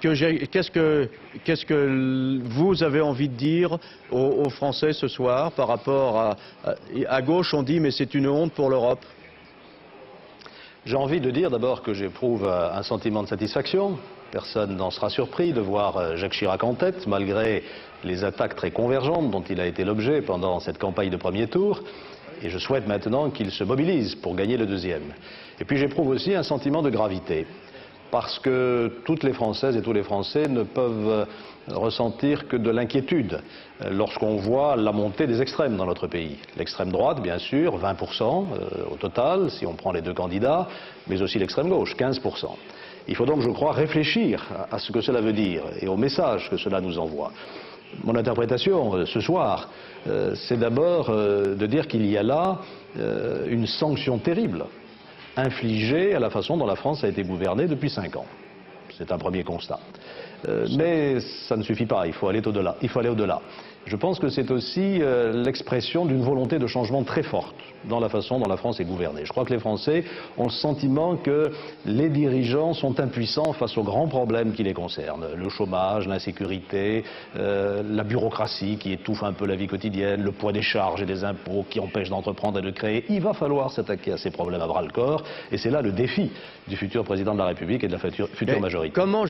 Qu'est-ce que vous avez envie de dire aux Français ce soir par rapport à gauche on dit mais c'est une honte pour l'Europe? J'ai envie de dire d'abord que j'éprouve un sentiment de satisfaction. Personne n'en sera surpris de voir Jacques Chirac en tête, malgré les attaques très convergentes dont il a été l'objet pendant cette campagne de premier tour. Et je souhaite maintenant qu'il se mobilise pour gagner le deuxième. Et puis j'éprouve aussi un sentiment de gravité, parce que toutes les Françaises et tous les Français ne peuvent ressentir que de l'inquiétude lorsqu'on voit la montée des extrêmes dans notre pays. L'extrême droite, bien sûr, 20% au total, si on prend les deux candidats, mais aussi l'extrême gauche, 15%. Il faut donc, je crois, réfléchir à ce que cela veut dire et au message que cela nous envoie. Mon interprétation ce soir, c'est d'abord de dire qu'il y a là une sanction terrible infligée à la façon dont la France a été gouvernée depuis 5 ans. C'est un premier constat. Mais ça ne suffit pas, il faut aller au-delà. Je pense que c'est aussi l'expression d'une volonté de changement très forte dans la façon dont la France est gouvernée. Je crois que les Français ont le sentiment que les dirigeants sont impuissants face aux grands problèmes qui les concernent. Le chômage, l'insécurité, la bureaucratie qui étouffe un peu la vie quotidienne, le poids des charges et des impôts qui empêchent d'entreprendre et de créer. Il va falloir s'attaquer à ces problèmes à bras-le-corps et c'est là le défi du futur président de la République et de la future majorité.